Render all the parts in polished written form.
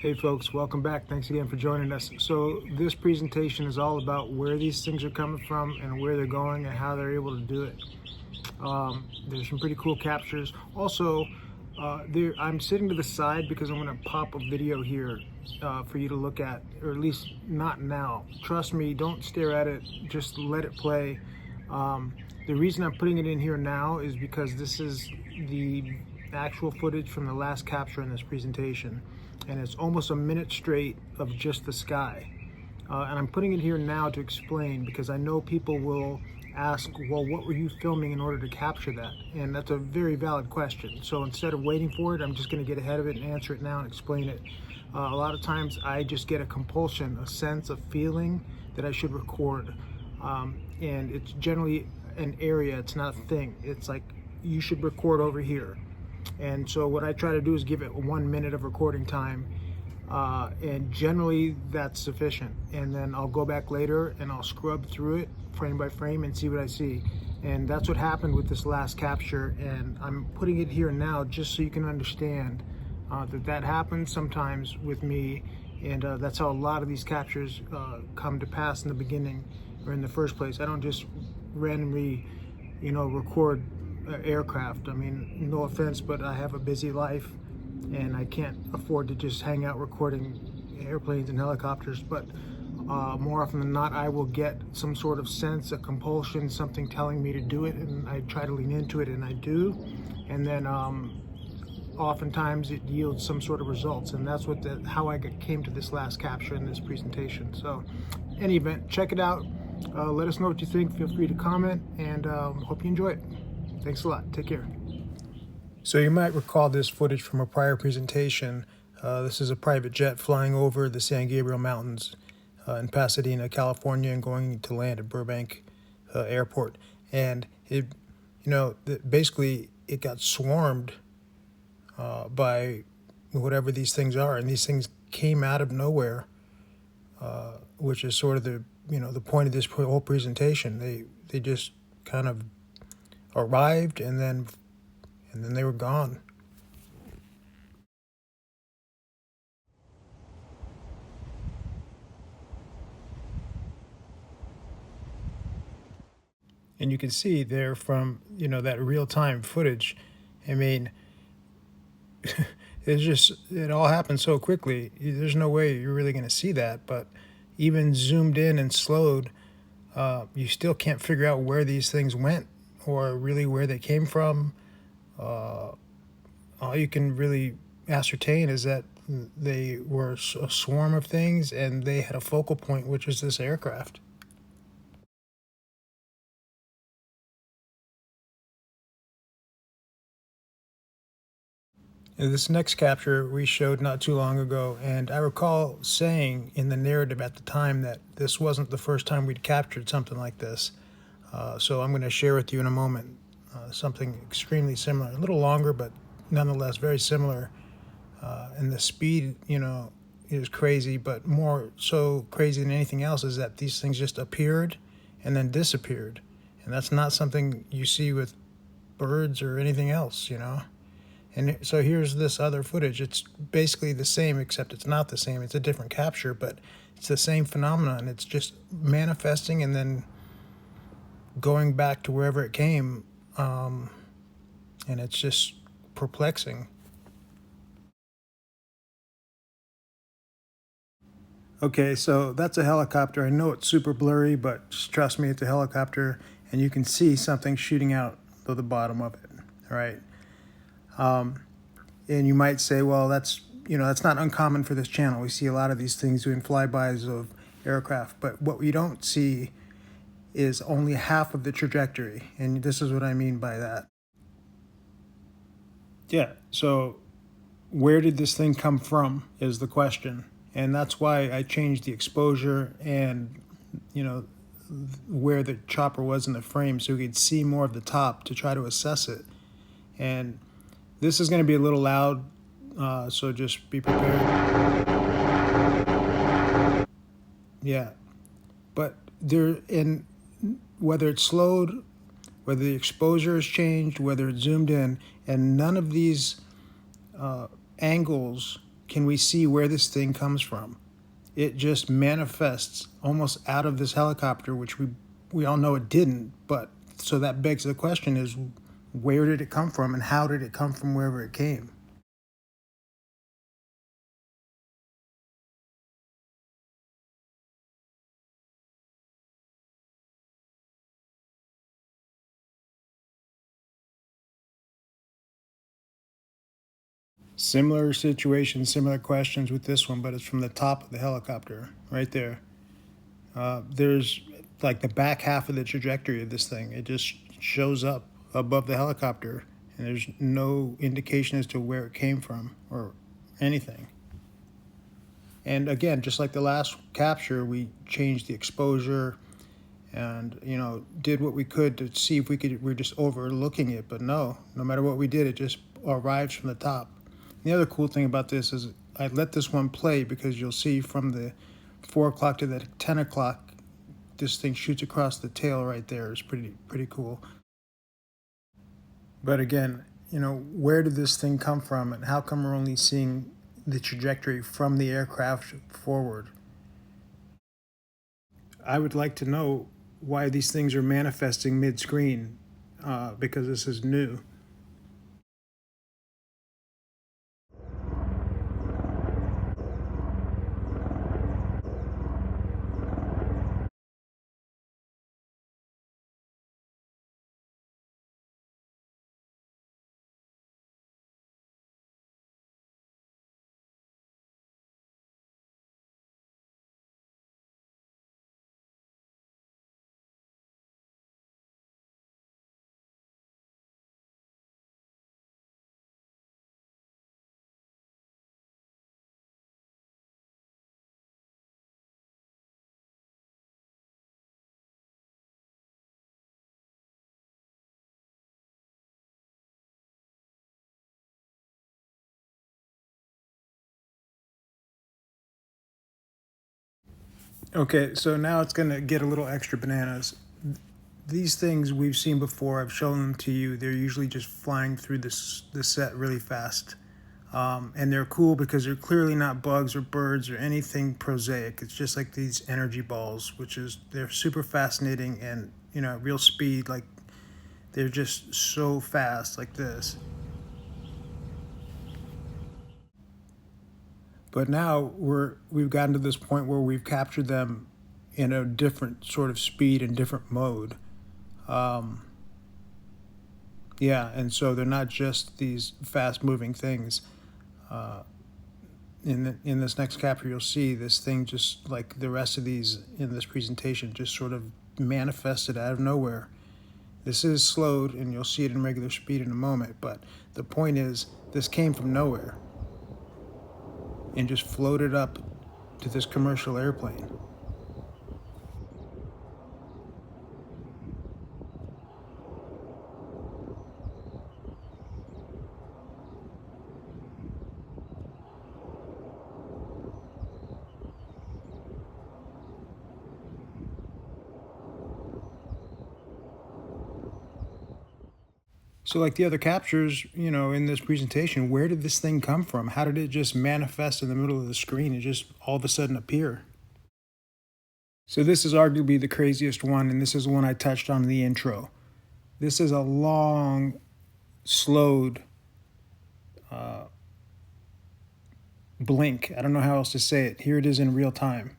Hey folks, welcome back. Thanks again for joining us. So this presentation is all about where these things are coming from and where they're going and how they're able to do it. There's some pretty cool captures. Also, I'm sitting to the side because I'm going to pop a video here for you to look at, or at least not now. Trust me, don't stare at it, just let it play. The reason I'm putting it in here now is because this is the actual footage from the last capture in this presentation, and it's almost a minute straight of just the sky. And I'm putting it here now to explain, because I know people will ask, well, what were you filming in order to capture that? And that's a very valid question. So instead of waiting for it, I'm just going to get ahead of it and answer it now and explain it. A lot of times I just get a compulsion, a sense, a feeling that I should record. And it's generally an area, it's not a thing. It's like, you should record over here. And so what I try to do is give it 1 minute of recording time, and generally that's sufficient. And then I'll go back later and I'll scrub through it frame by frame and see what I see. And that's what happened with this last capture, and I'm putting it here now just so you can understand that happens sometimes with me, and that's how a lot of these captures come to pass in the beginning or in the first place. I don't just randomly, record aircraft. I mean, no offense, but I have a busy life and I can't afford to just hang out recording airplanes and helicopters. But more often than not, I will get some sort of sense, a compulsion, something telling me to do it, and I try to lean into it, and I do. And then oftentimes it yields some sort of results, and that's how I came to this last capture in this presentation. So in any event, check it out. Let us know what you think. Feel free to comment, and hope you enjoy it. Thanks a lot. Take care. So you might recall this footage from a prior presentation. This is a private jet flying over the San Gabriel Mountains in Pasadena, California, and going to land at Burbank Airport. And it, basically it got swarmed by whatever these things are, and these things came out of nowhere, which is sort of the point of this whole presentation. They just kind of arrived, and then they were gone. And you can see there from that real-time footage, I mean, it all happened so quickly. There's no way you're really going to see that. But even zoomed in and slowed, you still can't figure out where these things went or really where they came from. All you can really ascertain is that they were a swarm of things, and they had a focal point, which was this aircraft. And this next capture we showed not too long ago, and I recall saying in the narrative at the time that this wasn't the first time we'd captured something like this. So I'm going to share with you in a moment something extremely similar, a little longer, but nonetheless very similar. And the speed, is crazy, but more so crazy than anything else is that these things just appeared and then disappeared. And that's not something you see with birds or anything else, And so here's this other footage. It's basically the same, except it's not the same. It's a different capture, but it's the same phenomenon. It's just manifesting and then going back to wherever it came, and it's just perplexing. Okay, so that's a helicopter. I know it's super blurry, but just trust me, it's a helicopter, and you can see something shooting out of the bottom of it, all right? And you might say, well, that's not uncommon for this channel. We see a lot of these things doing flybys of aircraft, but what we don't see is only half of the trajectory, and this is what I mean by that. Yeah, so where did this thing come from is the question, and that's why I changed the exposure and where the chopper was in the frame, so we could see more of the top to try to assess it. And this is going to be a little loud, so just be prepared. Yeah, but whether it's slowed, whether the exposure has changed, whether it's zoomed in, and none of these angles can we see where this thing comes from? It just manifests almost out of this helicopter, which we all know it didn't. But so that begs the question is, where did it come from and how did it come from wherever it came? Similar situation, similar questions with this one, but it's from the top of the helicopter right there. There's like the back half of the trajectory of this thing. It just shows up above the helicopter, and there's no indication as to where it came from or anything. And again, just like the last capture, we changed the exposure and did what we could to see if we're just overlooking it. But no matter what we did, it just arrives from the top. The other cool thing about this is I let this one play because you'll see from the 4 o'clock to the 10 o'clock, this thing shoots across the tail right there. It's pretty cool. But again, where did this thing come from and how come we're only seeing the trajectory from the aircraft forward? I would like to know why these things are manifesting mid-screen, because this is new. Okay, so now it's going to get a little extra bananas. These things we've seen before. I've shown them to you. They're usually just flying through the set really fast. And they're cool because they're clearly not bugs or birds or anything prosaic. It's just like these energy balls, they're super fascinating and, at real speed, like they're just so fast like this. But now we've gotten to this point where we've captured them in a different sort of speed and different mode. Yeah, and so they're not just these fast-moving things. In this next capture, you'll see this thing just like the rest of these in this presentation just sort of manifested out of nowhere. This is slowed, and you'll see it in regular speed in a moment, but the point is this came from nowhere and just floated up to this commercial airplane. So like the other captures, in this presentation, where did this thing come from? How did it just manifest in the middle of the screen and just all of a sudden appear? So this is arguably the craziest one, and this is the one I touched on in the intro. This is a long, slowed blink. I don't know how else to say it. Here it is in real time.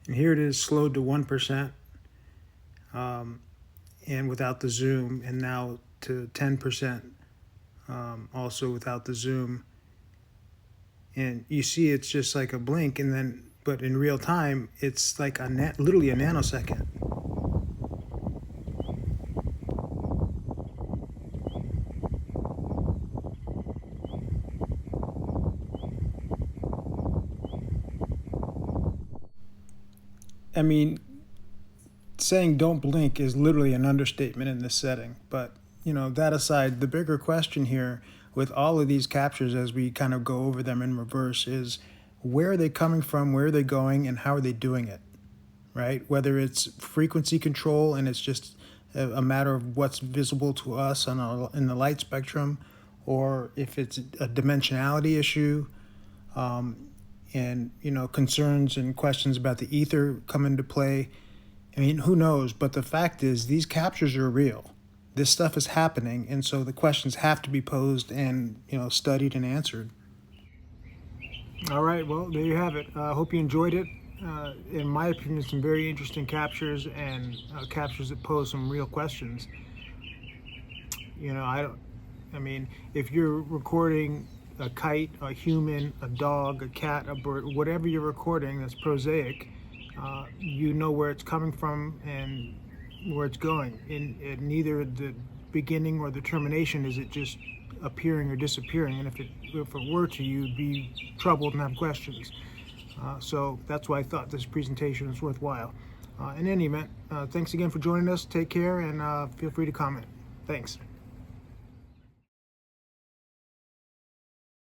And here it is slowed to 1%, and without the zoom, and now to 10%, also without the zoom. And you see it's just like a blink, and then, but in real time, it's like literally a nanosecond. I mean, saying don't blink is literally an understatement in this setting. But, that aside, the bigger question here with all of these captures as we kind of go over them in reverse is where are they coming from, where are they going, and how are they doing it, right? Whether it's frequency control and it's just a matter of what's visible to us in the light spectrum, or if it's a dimensionality issue, and concerns and questions about the ether come into play. I mean, who knows? But the fact is, these captures are real. This stuff is happening, and so the questions have to be posed and studied and answered. All right, well, there you have it. I hope you enjoyed it. In my opinion, some very interesting captures, and captures that pose some real questions. I mean, if you're recording a kite, a human, a dog, a cat, a bird, whatever you're recording that's prosaic, you know where it's coming from and where it's going. In neither the beginning or the termination is it just appearing or disappearing. And if it were to, you'd be troubled and have questions. So that's why I thought this presentation was worthwhile. In any event, thanks again for joining us. Take care, and feel free to comment. Thanks.